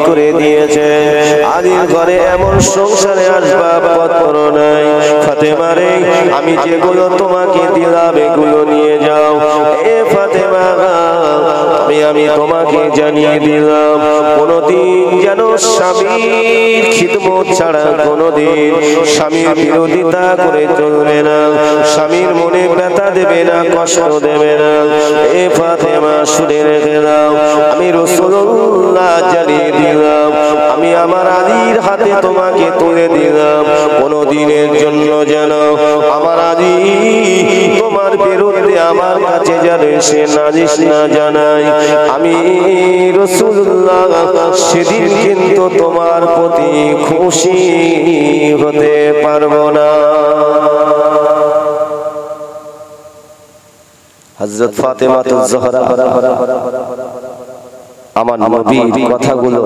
করে দিয়েছে। আলীর ঘরে এমন সংসারে আসবাবপত্র নাই। ফাতেমা রে, আমি যেগুলো তোমাকে দিলাম এগুলো নিয়ে যাও। এ ফাতেমা, আমি তোমাকে জানিয়ে দিলাম, কোনদিন যেন স্বামীর খিদমত ছাড়া কোনদিন স্বামীর বিরোধিতা করে চলবে না, স্বামীর মনে ব্যথা দেবে না, কষ্ট দেবে না। এ ফাতেমা, শুনে রেখে দাও, আমি রাসূলুল্লাহ জানিয়ে দিলাম, আমি আমার আলীর হাতে তোমাকে তুলে দিলাম, কোনদিনের জন্য যেন আমার আলী তোমার বিরুদ্ধে আমার কাছে যেন সে নালিশ না জানায়। আমি রাসূলুল্লাহ সেদিন কিন্তু তোমার প্রতি খুশি হতে পারবো না। হযরত ফাতেমাতুজ জোহরা আমার নবীর কথাগুলো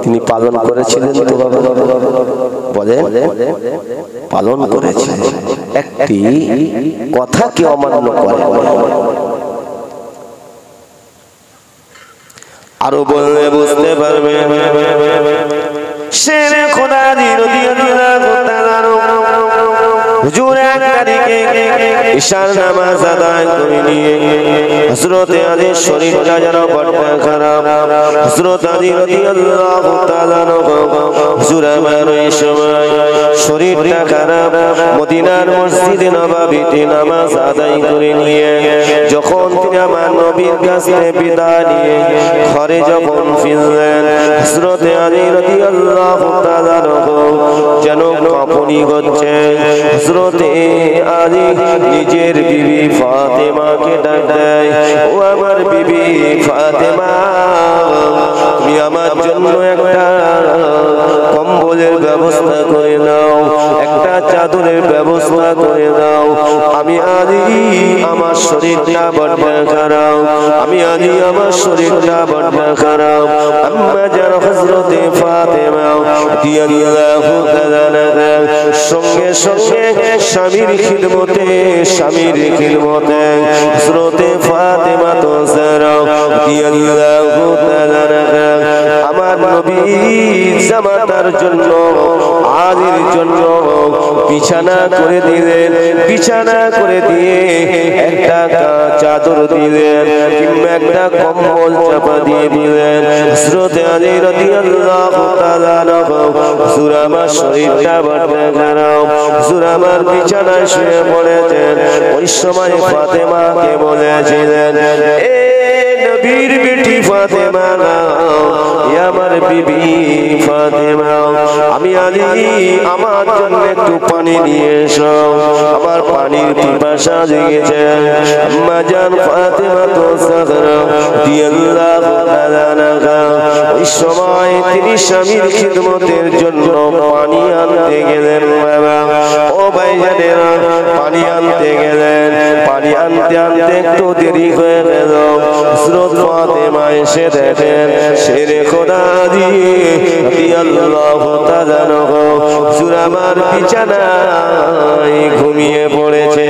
তিনি পালন করেছিলেন তো বাবা? বলে পালন করেছিলেন। একটি কথা কি অমান্য করে? আরো বললে বুঝতে পারবে। শেরে খোদা রাদিয়াল্লাহু তাআলা হুজুর এক তারিখে ইশার নামাজ আদায় করে নিয়ে হযরত আলীর শরীরটা যেন বড় খারাপ। হযরত আলী রাদিয়াল্লাহু তাআলা হুজুর আমার ওই সময় শরীরটা খারাপ, মদিনার মসজিদে নববীতে নামাজ আদায় করে নিয়ে যখন তিনি আমার নবীর কাছে বিদায় নিয়ে ঘরে যখন ফিরলেন, হযরত আলী রাদিয়াল্লাহু তাআলা যেন কাঁপুনি হচ্ছে। হযরত আলী নিজের বিবি ফাতেমাকে ডাক দেয়, ও আমার বিবি ফাতেমা, তুমি আমার জন্য একটা কম্বলের ব্যবস্থা করে দাও, একটা চাদরের ব্যবস্থা করে দাও। আমি আলী আমার শরীরটা বড় খারাপ, আমি আলী আমার শরীরটা বড় খারাপ। আম্মা জান হযরত ফাতেমা রাদিয়াল্লাহু তাআলা সঙ্গে সঙ্গে স্বামীর খিদমতে হযরত ফাতেমা তো যারা রাদিয়াল্লাহু তাআলা আমার নবীর জামাতার জন্য আলীর জন্য বিছানা করে দিলেন। বিছানা করে দিয়ে একটা চাদর দিলেন কিংবা একটা কম্বল চাপা দিয়ে দিলেন। হযরত আলী রাদিয়াল্লাহু তাআলা হুজুর আমার শরীরটা বড় খারাপ, হুজুর আমার বিছানায় শুয়ে পড়েছেন। ওই সময় ফাতেমাকে বলেছিলেন, এ নবীর বেটি ফাতেমা, আমার বিবি ফাতেমা, আমি আলী আমার জন্য একটু পানি নিয়ে এসো, আমার পানির পিপাসা লেগেছে। আম্মা জান ফাতেমা তো যাহরা রাদিয়াল্লাহু তাআলা ওই সময় তিনি স্বামীর খিদমতের জন্য পানি আনতে গেলেন। বাবা ও ভাইজানেরা, পানি আনতে গেলেন। পানি আনতে আনতে একটু দেরি হয়ে গেল। হযরত ফাতেমা এসে দেখেন শেরে খোদা রাদিয়াল্লাহু তাআলা হুজুর আমার বিছানায় ঘুমিয়ে পড়েছে।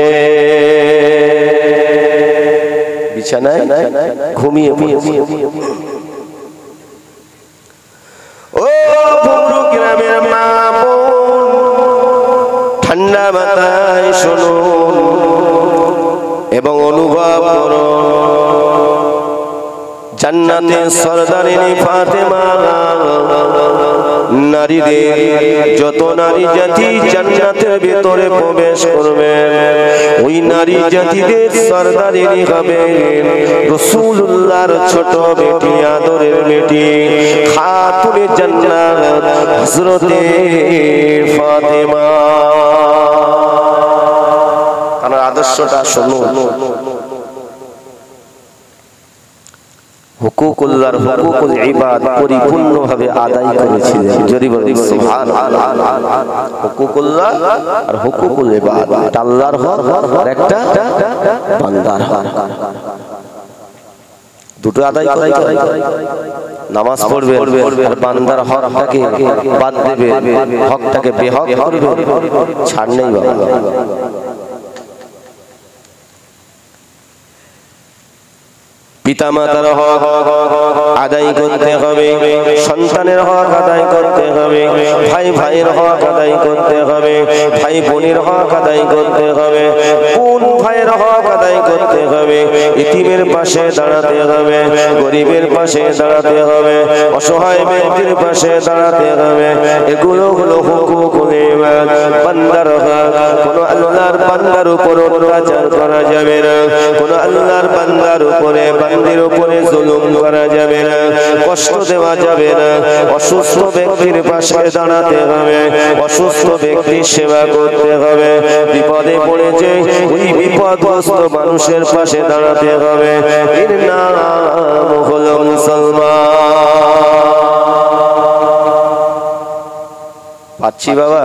বিছানায় ঘুমিয়ে পড়েছে। ও বন্ধু গ্রামের মা বোন, ঠান্ডা মাথায় শুনুন এবং অনুভব করুন, জান্নাতের সরদারিনী ফাতেমা নারীদের যত নারী জাতি জান্নাতের ভিতরে প্রবেশ করবেন, ওই নারী জাতিদের সরদারিনী হবেন রাসূলুল্লাহর ছোট বেটি, আদরের বেটি, খাতুনে জান্নাত হযরতে ফাতেমা। তার আদর্শটা শুনুন। হুকুকুল্লাহর হুকুকুল ইবাদ পরিপূর্ণভাবে আদায় করেছিলেন। যদি বলেন সুবহানাল্লাহ। হুকুকুল্লাহ আর হুকুকুল ইবাদ, আল্লাহর হক আর একটা বান্দার হক, দুটো আদায় করে নামাজ পড়বে আর বান্দার হকটাকে বাদ দেবে, হকটাকে বেহক করবে, ছাড় নেই বাবা। পিতা পিতামাতার হক আদায় করতে হবে, সন্তানের হক আদায় করতে হবে, ভাই ভাইয়ের হক আদায় করতে হবে, ভাই বোনের হক আদায় করতে হবে, বোন ভাইয়ের হক আদায় করতে হবে, ইতিমের পাশে দাঁড়াতে হবে, গরিবের পাশে দাঁড়াতে হবে, অসহায় ব্যক্তির পাশে দাঁড়াতে হবে। এগুলো হলো হুকুকুল ইবাদ, বান্দার হক। কোন আল্লাহর বান্দার উপর অত্যাচার করা যাবে না, কোন আল্লাহর বান্দার উপরে বান্দির উপরে জুলুম করা যাবে না, কষ্ট দেওয়া যাবে না। অসুস্থ ব্যক্তির পাশে দাঁড়াতে হবে, অসুস্থ ব্যক্তির সেবা করতে হবে, বিপদে পড়েছে ওই বিপদগ্রস্ত মানুষের পাশে দাঁড়াতে হবে। এর নাম হলো মুসলমান। পাচ্ছি বাবা?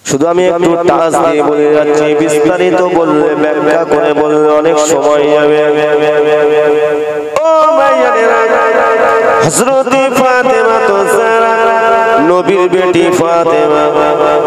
শুধু আমি একটু টাচ দিয়ে বলে যাচ্ছি, বিস্তারিত বললে ব্যাখ্যা করে বললে অনেক সময় যাবে। ও ভাইয়েরা, হযরত ফাতেমা তো যারা নবীর বেটি ফাতেমা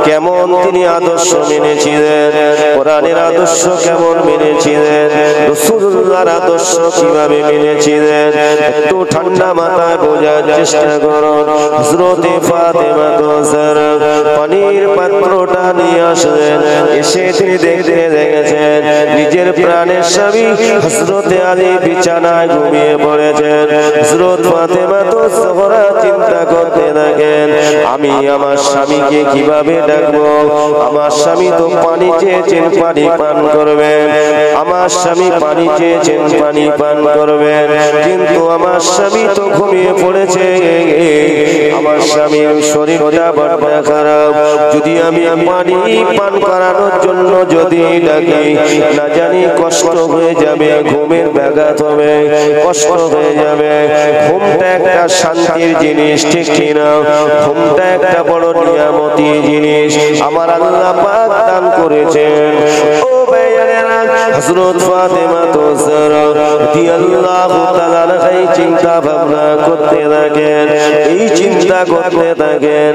কেমন তিনি আদর্শ মেনেছিলেন, কোরআনের আদর্শ কেমন মেনেছিলেন, রাসূলুল্লাহর আদর্শ কিভাবে মেনেছিলেন, একটু ঠান্ডা মাথায় বোঝার চেষ্টা করুন। হযরত ফাতেমা তো যারা পানির পাত্রটা নিয়ে আসলেন, এসে তিনি দেখতে লেগেছেন নিজের প্রাণের স্বামী হযরত আলী বিছানায় ঘুমিয়ে পড়েছেন। হযরত ফাতেমা তো জোহরা চিন্তা করতে থাকেন, আমি আমার স্বামীকে কিভাবে ডাকবো? আমার স্বামী তো পানি চেয়েছেন, পানি পান করবেন, আমার স্বামী পানি চেয়েছেন, পানি পান করবেন, কিন্তু আমার স্বামী তো ঘুমিয়ে পড়েছে, আমার স্বামীর শরীরটা বড় খারাপ, যদি আমি পানি পান করানোর জন্য যদি ডাকি, না জানি কষ্ট হয়ে যাবে, ঘুমের ব্যাঘাত হবে, কষ্ট হয়ে যাবে। ঘুমটা একটা শান্তির জিনিস, ঠিক কিনা? ঘুমটা একটা বড় নিয়ামতি জিনিস আমার আল্লাহ পাক দান করেছেন। ও ভাইয়েরা, হযরত ফাতেমা তো যারা রাদিয়াল্লাহু তাআলা এই চিন্তা ভাবনা করতে থাকেন, এই চিন্তা করতে থাকেন,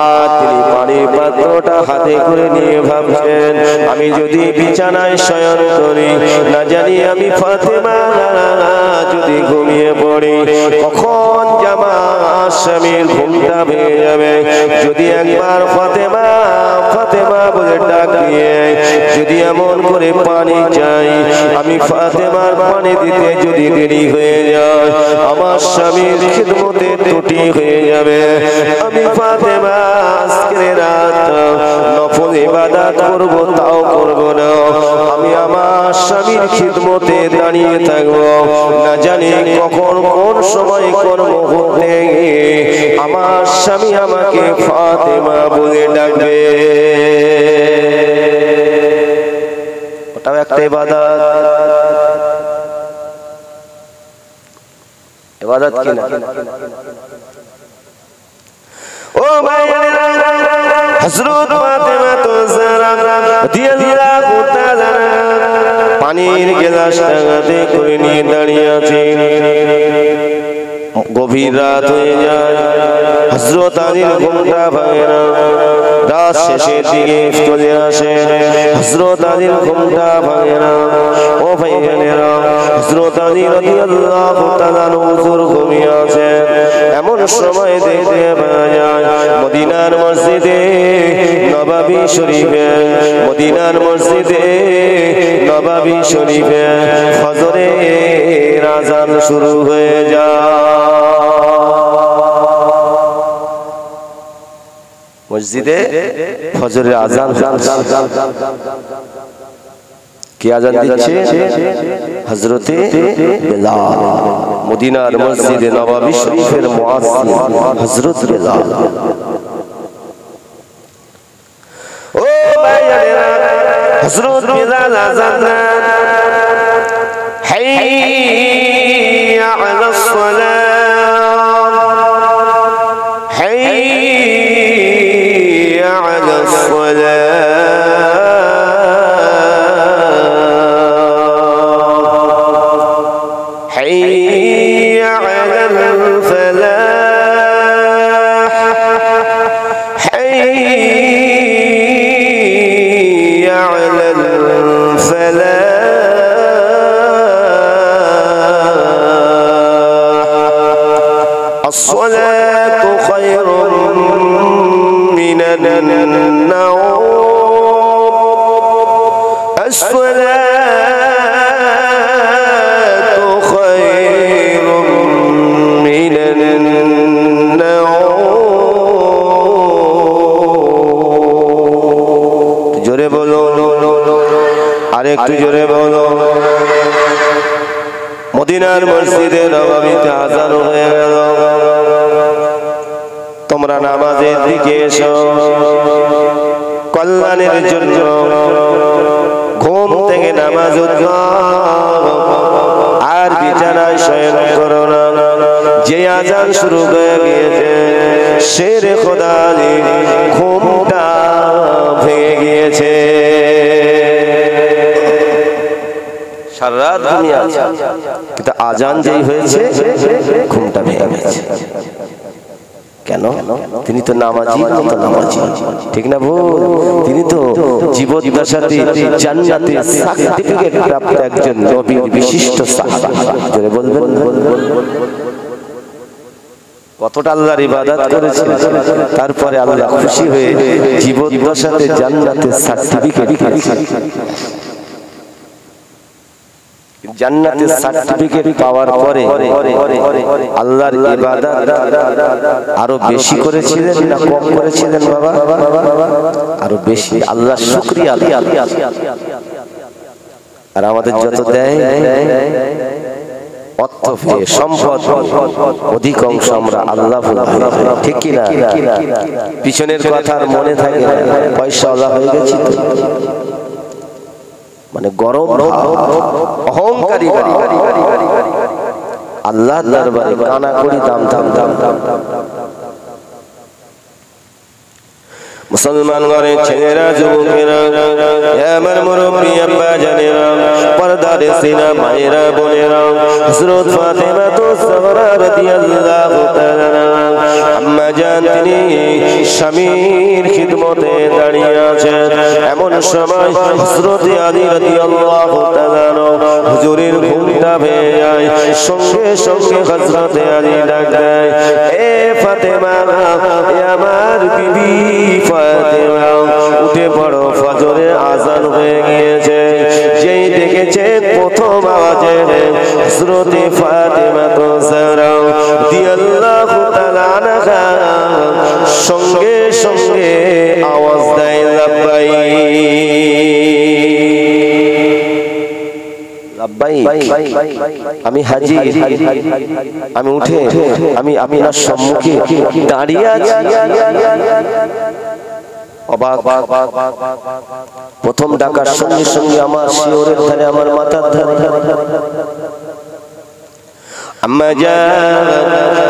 আর তিনি পানির পাত্রটা হাতে করে নিয়ে ভাবছেন, আমি যদি বিছানায় শয়ন করি, না জানি আমি ফাতেমা যদি ঘুমিয়ে পড়ি, কখন আমার স্বামীর ঘুমটা ভেঙে যাবে। যদি একবার ফাতেমা ফাতেমা বলে ডাক দিয়ে যদি এমন করে পানি চাই, আমি ফাতেমার পানি দিতে যদি দেরি হয়ে যায়, আমার স্বামীর খিদমতে ত্রুটি হয়ে যাবে। আমি ফাতেমা আজকের রাত নফল ইবাদত করব, তাও করব না, আমি আমার স্বামীর খিদমতে দাঁড়িয়ে থাকবো, না জানি কখন কোন সময় কোন মুহূর্তে আমার স্বামী আমাকে ফাতেমা বলে ডাকবে। ওটাও একটা ইবাদত, ইবাদত কি না? ও ভাইয়েরা, হযরত ফাতেমা তো যারা রাদিয়াল্লাহু তাআলা পানির গ্লাসটা হাতে করে নিয়ে দাঁড়িয়ে আছেন। গভীর রাত হয়ে যায়, হযরত আলীর ঘুমটা ভাঙে না, রাত শেষের দিকে চলে আসে, হযরত আলীর ঘুমটা ভাঙে না। ও ভাইয়েরা, হযরত আলী রাদিয়াল্লাহু তাআলা হুজুর ঘুমিয়ে আছেন। এমন সময় দেখতে পাওয়া যায় মদিনার মসজিদে নববী শরীফে, মদিনার মসজিদে নববী শরীফে ফজরের আযান শুরু হয়ে যায়। মসজিদে ফজরের আযান, কে আযান দিচ্ছে? হযরতে বেলাল। মদিনার মসজিদে নববী শরীফের মুয়াজ্জিন হযরত বেলাল। ও ভাইয়েরা, হযরত বেলাল আযান দেন, হাইয়া আলাস সালাহ, হাইয়া আলাস সালাহ, حي على الفلاح، حي على আসসালাতু খায়রুম মিনান নাওম আসসালাতু খায়রুম মিনান নাওম জোরে বলো আরেকটু জোরে বলো মদিনার মসজিদে নববীতে আযান হয়ে গেল তোমরা নামাজের দিকে এসো কল্যাণের জন্য ঘুম থেকে নামাজ আর বিছানায় শয়ন করো না যে আযান শুরু হয়ে গিয়েছে শেরে খোদা ঘুমটা ভেঙে গিয়েছে সারা রাত ঘুমিয়ে আছে কিন্তু আযান যেই হয়েছে ঘুমটা ভেঙে গেছে কেন তিনি তো নামাজি ঠিক না ভুল তিনি তো জীবদ্দশাতে জান্নাতে সার্টিফিকেট প্রাপ্ত একজন নবীর বিশিষ্ট সাহাবা জোরে বলবেন কতটা আল্লাহর ইবাদত করেছেন তারপরে আল্লাহ খুশি হয়ে জীবদ্দশাতে জান্নাতে সার্টিফিকেট দিয়েছেন জান্নাতের সার্টিফিকেট পাওয়ার পরে আল্লাহর ইবাদত আরো বেশি করেছিলেন না কম করেছিলেন বাবা আরো বেশি আল্লাহর শুকরিয়া আর আমাদের যত দেয় অর্থ সম্পদ অধিকাংশ আমরা আল্লাহ ঠিক কি না পিছনের কথা আর মনে থাকে না পয়সা আল্লাহ হয়ে গেছি মানে গরম অহংকারী আল্লাহ দরবারে কানাকড়ি দাম মুসলমান ঘরের ছেলেরা যুবকেরা আমার মুরব্বী আব্বা জানেরা পর্দার সিনা মায়েরা বোনেরা হযরত ফাতেমা তুজহরা রাদিয়াল্লাহু তাআলা আম্মা জান তিনি স্বামীর খিদমতে দাঁড়িয়ে আছেন এমন সময় হযরত আলী রাদিয়াল্লাহু তাআলা হুজুরের ঘুমটা ভেঙে যায় সঙ্গে সঙ্গে হযরত আলী ডাক দেয় এ ফাতেমা আমার বিবি ফাতেমা উঠে পড়ো ফজরের আযান হয়ে গিয়েছে যেই দেখেছে প্রথম আওয়াজে হযরত ফাতেমা তুজহরা রাদিয়াল্লাহু তাআলা আনহা সঙ্গে সঙ্গে আওয়াজ দেয় লাব্বাইক আমি হাজী আমি উঠে আমি আপনার সম্মুখে দাঁড়িয়ে আছি অবাক প্রথম ডাকার সঙ্গে সঙ্গে আমার শিওরের ধারে আমার মাথার ধারে আম্মা জান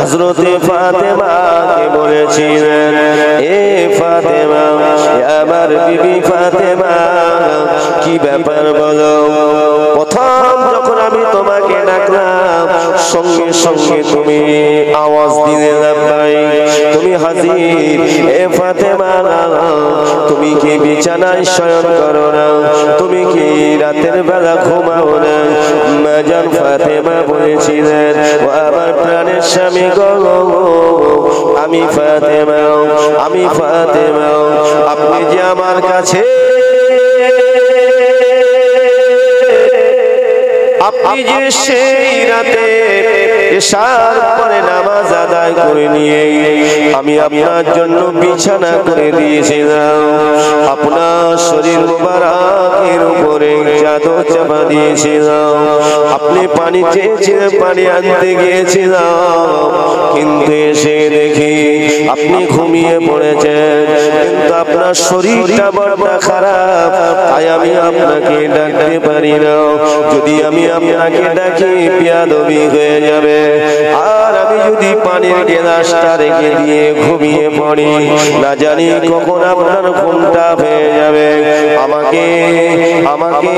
হযরত ফাতেমা কে বলেছিলেন এ ফাতেমা আমার বিবি ফাতেমা কি ব্যাপার বলো প্রথম যখন আমি তোমাকে ডাকলাম সঙ্গে সঙ্গে তুমি আওয়াজ দিলে লাব্বাইক তুমি হাজির এ ফাতেমা তুমি কি বিছানায় শয়ন করো না তুমি কি রাতের বেলা ঘুমাও না আম্মা জান ফাতেমা বলেছিলেন ও আমার প্রাণের স্বামী গো আমি ফাতেমা আপনি যে আমার কাছে আপনি যে সেই রাতে এশার পরে নামাজ আদায় করে নিয়ে আমি আপনার জন্য বিছানা করে দিয়েছিলাম আপনার শরীর মুবারকের উপরে চাদর চাপা দিয়েছিলাম আপনি পানি চেয়েছিলেন পানি আনতে গিয়েছিলাম কিন্তু এসে দেখি আপনি ঘুমিয়ে পড়েছেন কিন্তু আপনার শরীরটা বড় খারাপ তাই আমি আপনাকে ডাকতে পারি না যদি আমি আপনাকে ডাকি বেয়াদবি হয়ে যাবে আর আমি যদি পানির গ্লাসটা রেখে দিয়ে ঘুমিয়ে পড়ি না জানি কখন আপনার ঘুমটা হয়ে যাবে আমাকে আপনি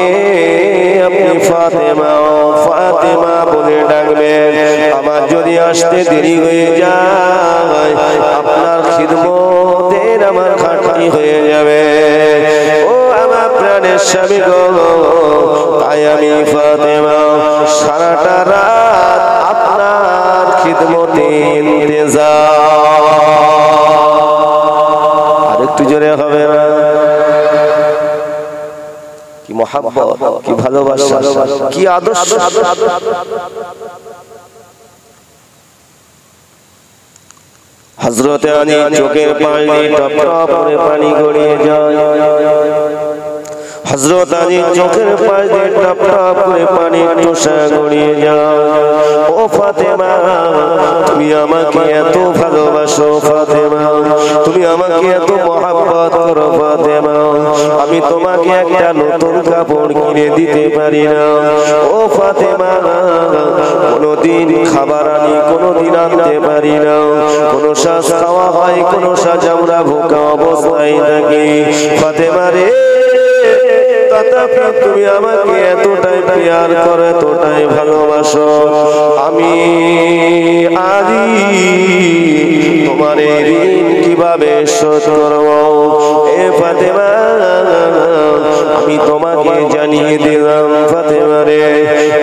ফাতেমা বলে ডাকবেন আমার যদি আসতে দেরি হয়ে যায় আপনার খিদমতের আমার ঘাটতি হয়ে যাবে ও আমার প্রাণের স্বামী গো তাই আমি ফাতেমা সারাটা রাত আপনার খিদমতে ভালোবাসা, কি আদর্শ। হযরত আলী চোখের পানি টপ টপ করে পানি গড়িয়ে যায়। হযরত আলী চোখের পানি টপ টপ করে পানি টোসা গড়িয়ে যায়। ও ফাতেমা, তুমি আমাকে এত ভালোবাসো ফাতেমা, তুমি আমাকে এত মহব্বত করো ফাতেমা, আমি তোমাকে একটা নতুন কাপড় কিনে দিতে পারি না। ও ফাতেমা, কোনদিন খাবার আনি কোনদিন আনতে পারি না, কোন শ্বাস খাওয়া হয় কোন শ্বাস আমরা ভোকা অবস্থায় থাকি। ফাতেমা রে, তথাপি তুমি আমাকে এতটাই প্যার করো, এতটাই ভালোবাসো, আমি আলী তোমার ঋণ কিভাবে শোধ করব? এ ফাতেমা, আমি তোমাকে জানিয়ে দিলাম ফাতেমা রে,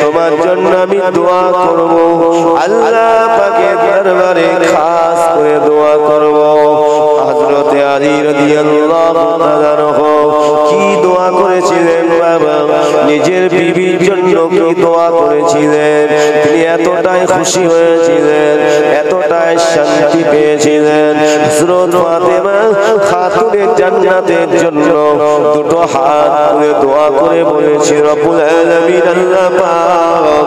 তোমার জন্য আমি দোয়া করব, আল্লাহ পাকের দরবারে খাস করে দোয়া করব। হযরত আলী রাদিয়াল্লাহু তাআলা কি দোয়া করেছিলেন বাবা, নিজের বিবির জন্য কি দোয়া করেছিলেন, তিনি এতটাই খুশি হয়েছিলেন, এতটাই শান্তি পেয়েছিলেন। হযরত ফাতেমা খাতুনে জান্নাতের জন্য দুটো হাত তুলে দোয়া করে বলেছে, রব্বুল আলামিন আল্লাহ পাক,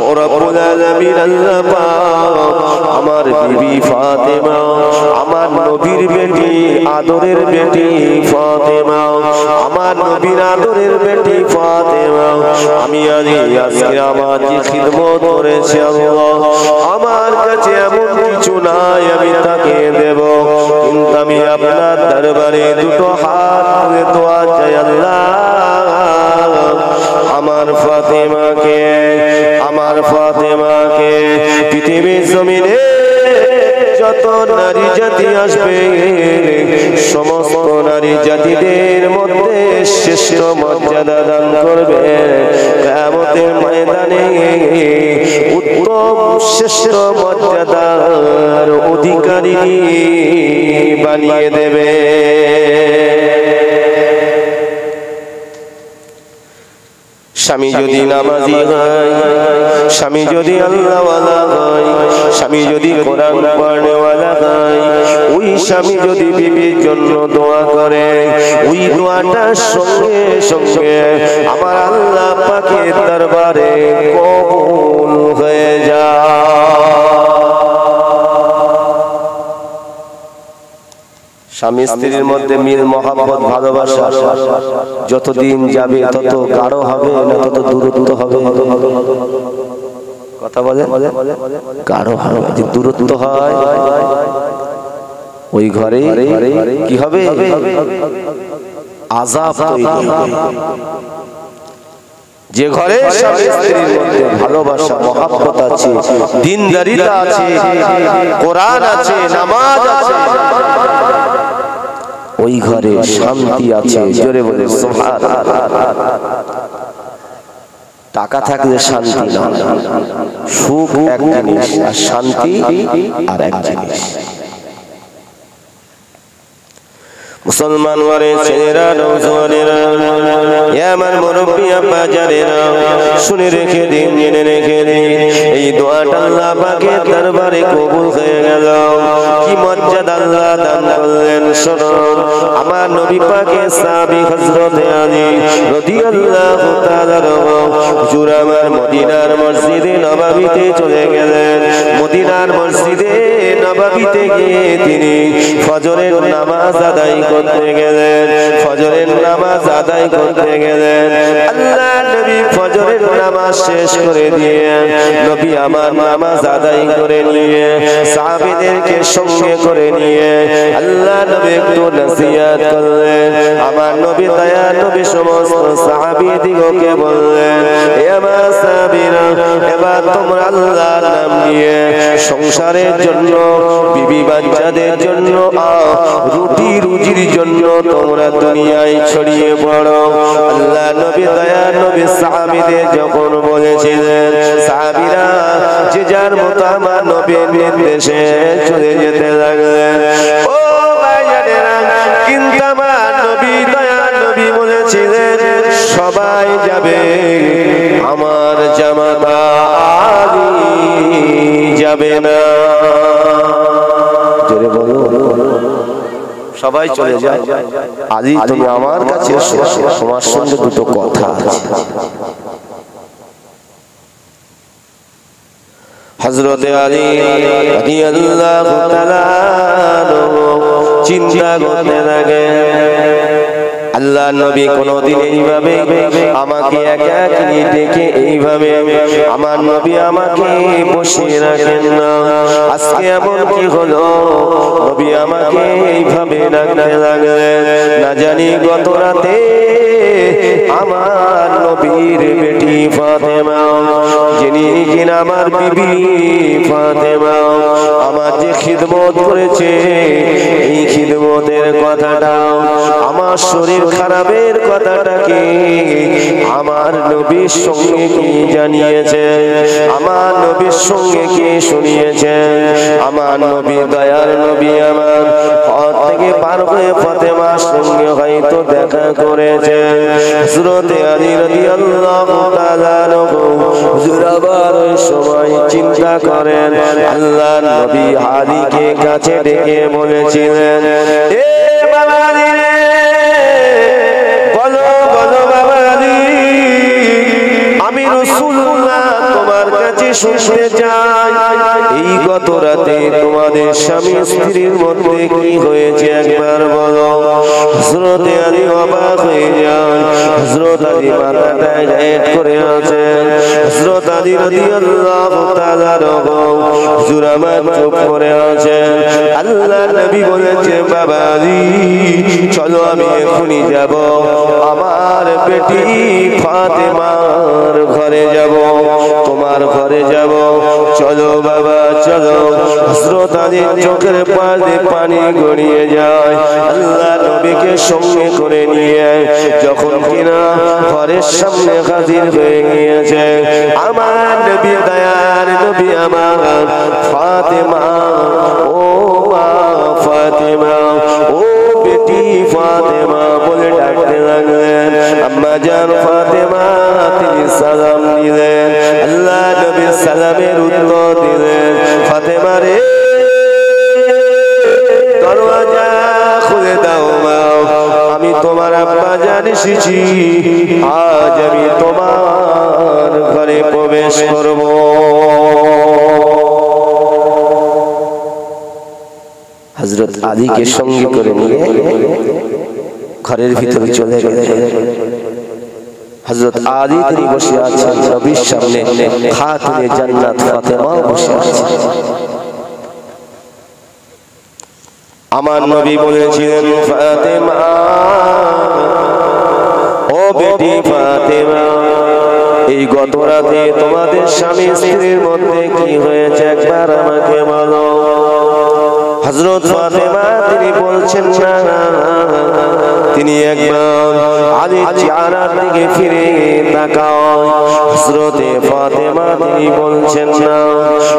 ও রব্বুল আলামিন আল্লাহ পাক, আমার বিবি ফাতেমা, আমার নবীর বেটি, আদরের বেটি ফাতেমা, আমার নবীর আদরের বেটি ফাতেমা, আমি আজকে আমার যে খিদমত করেছি আল্লাহ, আমার কাছে এমন কিছু নাই আমি তাকে দেব, কিন্তু আমি আপনার দরবারে দুটো হাত তুলে দোয়া চাই আল্লাহ, আমার ফাতেমাকে, আমার ফাতেমাকে পৃথিবীর জমিনে যত নারী জাতি আসবে, সমস্ত নারী জাতিদের মধ্যে শ্রেষ্ঠ মর্যাদা দান করবে, কিয়ামতের ময়দানে উত্তম শ্রেষ্ঠ মর্যাদার অধিকারী বানিয়ে দেবে। স্বামী যদি নামাজি হয়, স্বামী যদি আল্লাহওয়ালা হয়, স্বামী যদি কোরআন পড়নেওয়ালা হয়, ওই স্বামী যদি বিবির জন্য দোয়া করে, ওই দোয়াটার সঙ্গে সঙ্গে আমার আল্লাহ পাকের দরবারে কবুল হয়ে যায়। স্বামী স্ত্রীর মধ্যে মিল মহব্বত ভালোবাসা যতদিন যাবে তত গাঢ় হবে না তত দূরত্ব হবে? কথা বলে গাঢ় হবে। যে দূরত্ব হয় ওই ঘরে কি হবে? আযাব তৈরি হবে। যে ঘরে স্বামী স্ত্রীর মধ্যে ভালোবাসা মহব্বত আছে, দ্বীনদারিতা আছে, কোরআন আছে, নামাজ আছে, ওই ঘরে শান্তি আছে। জোরে বলে সুবহানাল্লাহ। টাকা থাকলে শান্তি না, সুখ এক জিনিস আর শান্তি আর এক জিনিস। মুসলমান ওয়ারে ছেলেরা, নওজওয়ানেরা, আমার মুরব্বি আব্বা জানেরা, শুনে রেখে দিন, জেনে রেখে দিন, এই দোয়াটা আল্লাহ পাকের দরবারে কবুল হয়ে গেল। কি মর্যাদা আল্লাহ দান করলেন শুনুন। আমার নবী পাকের সাহাবী হযরত আলী রাদিয়াল্লাহু তাআলা হুজুর আমার মদিনার মসজিদে নববীতে চলে গেলেন। মদিনার মসজিদে নববীতে গিয়ে তিনি ফজরের নামাজ আদায় করতে গেলেন। ফজরের নামাজ আদায় করতে গেলেন। আল্লাহ নবী ফজরের নামাজ শেষ করে দিয়ে নবী আমার নামাজ আদায় করে নিয়ে সাহাবীদেরকে সঙ্গে করে নিয়ে আল্লাহ নবী একটু নসিহত করলেন। আমার নবী দয়া নবী সমস্ত সাহাবীদিগকে বললেন, হে আমার সাহাবীরা, এবার তোমরা আল্লাহর নাম নিয়ে সংসারের জন্য, বিবি বাচ্চাদের জন্য, রুটি রুজির জন্য তোমরা দুনিয়ায় ছড়িয়ে পড়ো। আল্লাহ নবী দয়া নবী সাহাবীদের যখন বলেছিলেন, সাহাবীরা যে যার মতো আমার নবীর নির্দেশে চলে যেতে লাগলেন। ও ভাইজানেরা, কিন্তু আমার নবী দয়া নবী বলেছিলেন সবাই যাবে জামাতা আলী যাবে না। জোরে বলো, সবাই চলে যায়। আলী তুমি আমার কাছে এসো, তোমার সঙ্গে দুটো কথা আছে। হযরতে আলী রাদিয়াল্লাহু তাআলা চিন্তা করতে লাগে, আল্লাহ নবী কোনদিন এইভাবে আমাকে একা একা ডেকে এইভাবে আমার নবী আমাকে বসিয়ে রাখেন না। আজকে এমন কি হলো, নবী আমাকে এইভাবে ডাকতে লাগলেন। না জানি গত রাতে আমার নবীর বেটি ফাতেমা, যিনি কিনা আমার বিবি ফাতেমা আমার যে খিদমত করেছে, এই খিদমতের কথাটা, আমার শরীর খারাপের কথাটাকে আমার নবীর সঙ্গে কি জানিয়েছে, আমার নবীর সঙ্গে কি শুনিয়েছে। আমার নবী দয়ার নবী আমার পথ থেকে পার হয়ে ফাতেমার সঙ্গে হয়তো দেখা করেছে। হযরতে আলী রাদিয়াল্লাহু তাআলা হুজুর আবার ওই সময় চিন্তা করেন, আল্লাহ নবী আলীকে কাছে ডেকে বলেছিলেন, এ বাবা আলী রে, বলো বলো বাবা আলী, আমি রাসূলুল্লাহ তোমার কাছে শুনতে চাই, এই গত রাতে তোমাদের স্বামী স্ত্রীর মধ্যে কি হয়েছে একবার বলো। হযরতে আলী অবাক হয়ে যান, হযরত আলী মাথাটা হেট করে আছেন। হযরত আলী রাদিয়াল্লাহু তাআলা হুজুর আমার চুপ করে আছেন। আল্লাহ নবী বলেছে, বাবা আলী চলো আমি এখনই যাব, আমার বেটি ফাতেমার ঘরে যাব, তোমার ঘরে যাব, চলো বাবা চলো। হযরত আলীর চোখের পানি পানি গড়িয়ে যায়। আল্লাহ নবীকে সঙ্গে করে নিয়ে যখন কিনা ঘরের সামনে হাজির হয়ে গিয়েছে আমার নবী দয়ার নবী আমার ফাতেমা, ও মা ফাতেমা, ও বেটি ফাতেমা বলে ডাকতে লাগলেন। আম্মা জান ফাতেমা তিনি সালাম দিলেন, আল্লাহ নবী সালামের উত্তর দিলেন, ফাতেমা রে দরওয়াজা খুলে দাও মা, আমি তোমার আব্বা জান এসেছি, আজ আমি তোমার ঘরে প্রবেশ করব। হযরত আলীকে সঙ্গে করে নিয়ে ঘরের ভিতরে চলে গেলেন। হযরত আলী তিনি বসে আছেন নবীর সামনে, খাতুনে জান্নাত ফাতেমা বসে আছেন। আমার নবী বলেছিলেন, ফাতেমা ও বেটি ফাতেমা, এই গত রাতে তোমাদের স্বামী স্ত্রীর মধ্যে কি হয়েছে একবার আমাকে বলো। হযরত ফাতেমা তিনি বলছেন না, তিনি একবার আলীর চেহারার দিকে ফিরে তাকান। হযরতে ফাতেমা তিনি বলছেন না।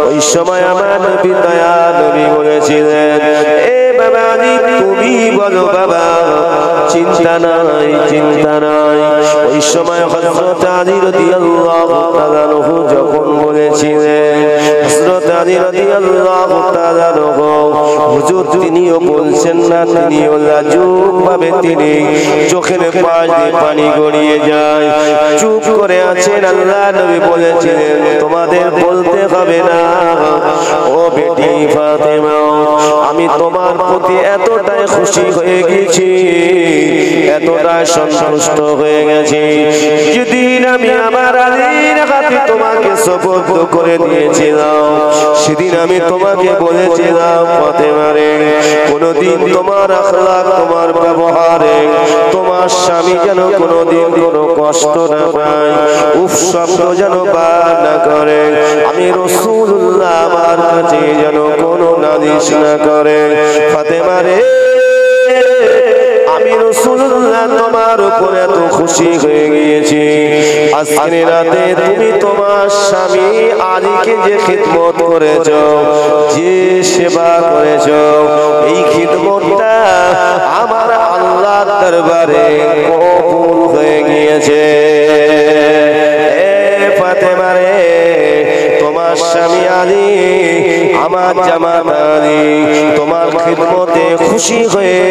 ওই সময় আমার নবী দয়া নবী বলেছিলেন, এ বাবা আলী তুমি বলো বাবা, চিন্তা নাই চিন্তা নাই। ওই সময় হযরত আলী রাদিয়াল্লাহু তাআলা যখন বলেছিলেন, হযরত আলী রাদিয়াল্লাহু তাআলা হুজুর তিনিও বলছেন না, তিনিও লাজুক ভাবে তিনি চোখের পাশ দিয়ে পানি গড়িয়ে যায়, চুপ করে আছেন। আল্লাহ নবী বলেছিলেন, তোমাদের বলতে হবে না ও বেটি ফাতেমা, আমি তোমার প্রতি এতটাই খুশি হয়ে গেছি, এতটাই সন্তুষ্ট হয়ে গেছি, যেদিন আমি আমার আলীর হাতে তোমাকে সুপুর্দ করে দিয়েছিলাম, সেদিন আমি তোমাকে বলেছিলাম ফাতেমা রে, কোনদিন তোমার আখলাক তোমার ব্যবহারে তোমার স্বামী যেন কোনদিন কোনো কষ্ট না পায়, উফ শব্দ যেন বার না করে, আমি রাসূলুল্লাহ আমার কাছে যেন কোনো নালিশ না করে। ফাতেমা রে, আমি রাসূলুল্লাহ তোমার উপরে এত খুশি হয়ে গিয়েছি, আজকে রাতে তুমি তোমার স্বামী আলীকে যে খিদমত করেছো, যে সেবা করেছো, এই খিদমতটা আমার আল্লাহর দরবারে কবুল হয়ে গিয়েছে। ফাতেমা রে, তোমার স্বামী আলী, আমার জামাত আলী তোমার খিদমতে খুশি হয়ে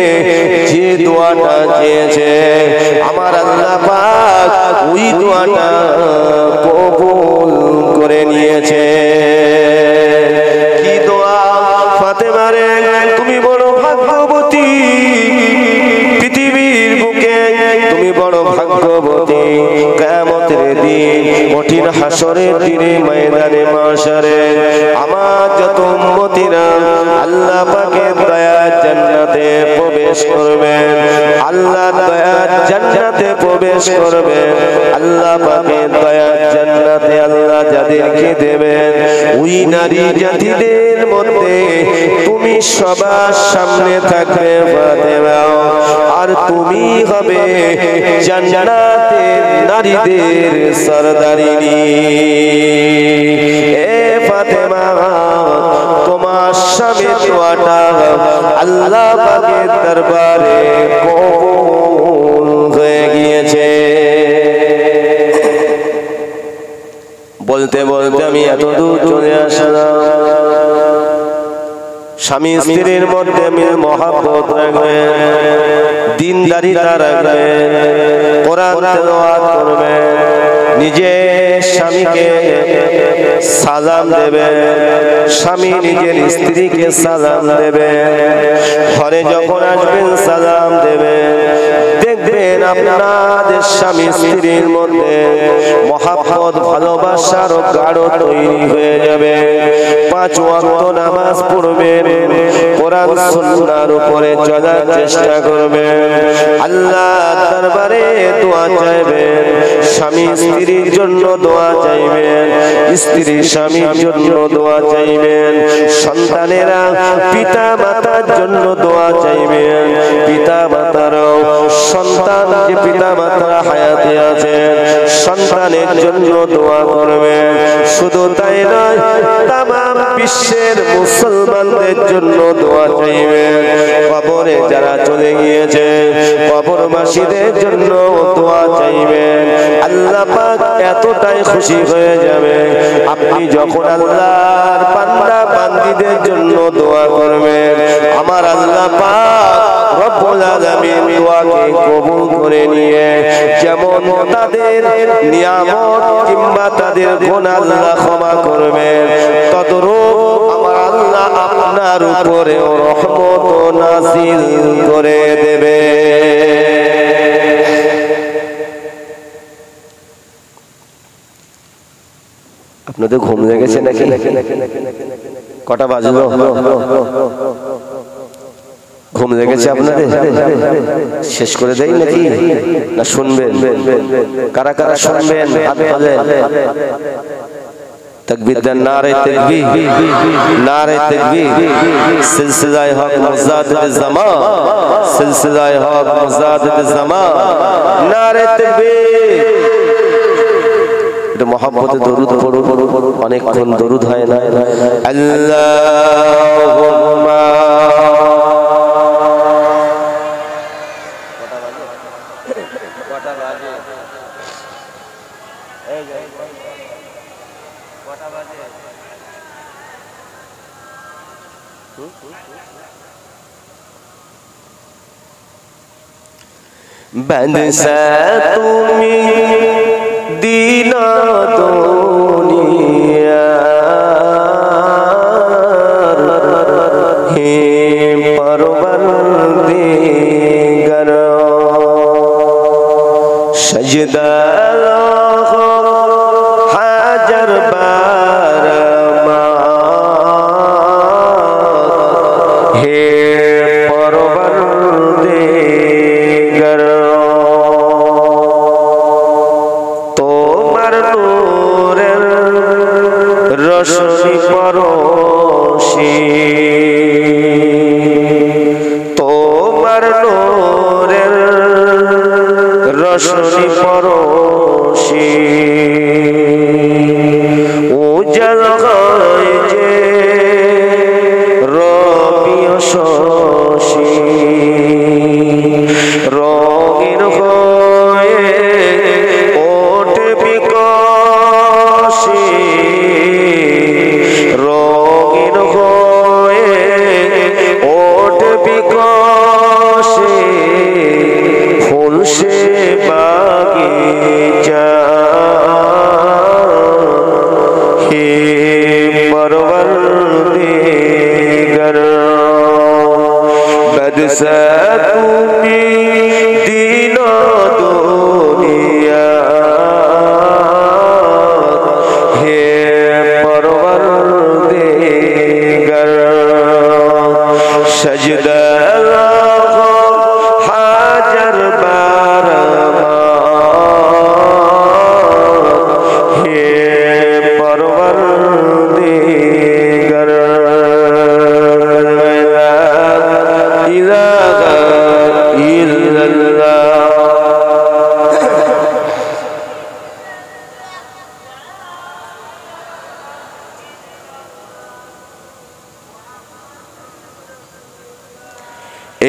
যে দোয়াটা চেয়েছে আমার আল্লাহ পাক ওই দোয়াটা কবুল করে নিয়েছে। কি দোয়া? ফাতেমা রে, তুমি বড় ভাগ্যবতী, পৃথিবীর বুকে তুমি বড় ভাগ্যবতী। কিয়ামতের দিন কঠিন হাসরের দিনে ময়দানে মাশারে আমার যত উম্মতিরা আল্লাহ পাকের দয়ার জান্নাতে প্রবেশ করবেন, আল্লাহর দয়ার জান্নাতে প্রবেশ করবেন। আল্লাহ পাকের দয়ার জান্নাতে আল্লাহ যাদেরকে দেবেন ওই নারী জাতিদের মধ্যে তুমি সবার সামনে থাকবে ফাতেমা, আর তুমি হবে জান্নাতের নারীদের সরদারিনী। এ ফাতেমা, তোমার স্বামী দোয়াটা আল্লাহ পাকের দরবারে কবুল হয়ে গিয়েছে। বলতে বলতে আমি এত দূর চলে আসলাম। স্বামী স্ত্রীর মধ্যে মিল মহব্বত রাখবেন, দিনদারিতা রাখবেন, কোরআন তেলাওয়াত করবেন, নিজের স্বামীকে সালাম দেবেন, স্বামী নিজের স্ত্রীকে সালাম দেবেন, ঘরে যখন আসবেন সালাম দেবেন। দেখবেন আপনাদের স্বামী স্ত্রীর মধ্যে মহব্বত ভালোবাসার গাঢ় তৈরি হয়ে যাবে। 5 ওয়াক্ত নামাজ পড়বেন, কোরআন সুন্নাহর উপরে চলার চেষ্টা করবেন, আল্লাহর দরবারে দোয়া চাইবেন, স্বামী স্ত্রীর জন্য দোয়া চাইবেন, স্ত্রী স্বামীর জন্য দোয়া চাইবেন, সন্তানেরা পিতা মাতার জন্য দোয়া চাইবেন, পিতা মাতারাও সন্তান যে পিতা মাতারা হায়াতে আছেন সন্তানের জন্য দোয়া করবেন। শুধু তাই নয়, তামাম বিশ্বের মুসলমানদের জন্য দোয়া চাইবেন। কবরে যারা চলে গিয়েছে কবরবাসীদের জন্য দোয়া চাইবেন। আল্লাহ পাক এতটাই খুশি হয়ে যাবে আপনি যখন আল্লাহর বান্দা বান্দীদের জন্য দোয়া করবেন, আমার আল্লাহ পাক রব্বুল আলামিন দোয়াকে কবুল করে নিয়ে যেমন তাদের নিয়ামত কিংবা তাদের গুনাহ আল্লাহ ক্ষমা করবেন, তদরূপ আমার আল্লাহ আপনার উপরে রহমত নাযিল করে দেবে। আপনাদের ঘুম লেগেছে নাকি? কটা বাজলো? ঘুম লেগেছে আপনাদের? শেষ করে দেই নাকি না শুনবেন? কারা কারা শুনবেন হাত তোলেন। তাকবীর দেন, নারে তাকবীর, নারে তাকবীর। সিলসিলায়ে হক মুজাদ্দিদ জামান, সিলসিলায়ে হক মুজাদ্দিদ জামান, নারে তাকবীর। এটা মহব্বতে দরুদ পড়ুন, অনেকক্ষণ দরুদ হয় না। আল্লাহুম্মা বাদশা তুমি দিন দুনিয়া হে পরবর্দিগার সজদা হাজার বার হে পরবর্দিগার তোমার নূরের রশ্মি পরশি, তোমার নূরের রশ্মি পরশি উজ্জ্বল হয় যে রবি শশী, রঙিন হয়ে ওঠে বিকল हे परवरदिगार बदसा तुमी दीन दुनिया हे परवरदिगार सजदा हाजर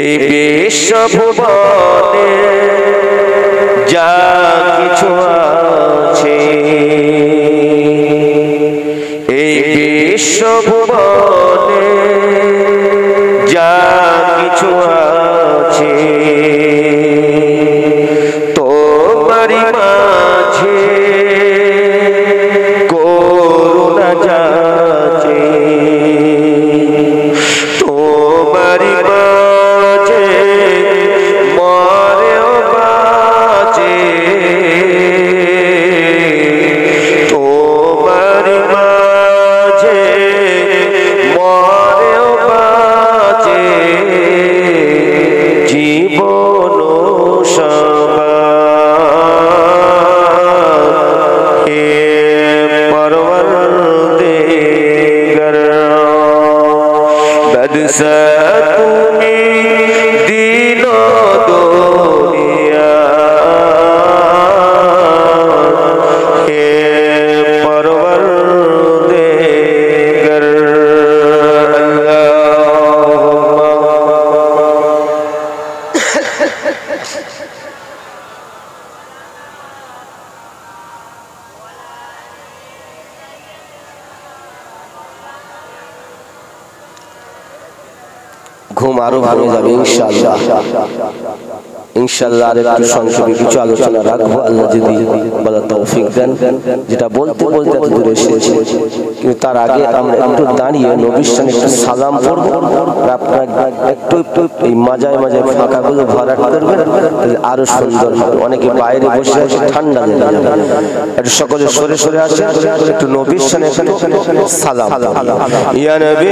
এই বিশ্বভুবনে যা কিছু আছে এই বিশ্বভুবনে যা কিছু আছে তোমারই মাঝে করুণা যাচে তোমারই बदसा तुमी दीन दुनिया हे परवरदिगार ঘুম আরো ভালো যাবে ইনশাআল্লাহ ইনশাআল্লাহ। আর একটু সংক্ষেপে কিছু আলোচনা রাখবো, আল্লাহ যদি বলার তৌফিক দেন। যেটা বলতে বলতে দূরে এসেছি, কিন্তু তার আগে আমরা একটু দাঁড়িয়ে নবীর সামনে একটু সালাম পড়বো। আপনারা একটু একটু এই মাজায় মাজায় ফাঁকাগুলো ভরাট করবেন, আরো সুন্দর হবে। অনেকে বাইরে বসে আছে, ঠান্ডা লেগে যাবে। একটু সকলে সরে সরে আসে, একটু নবীর সামনে একটু সালাম। ইয়া নবী।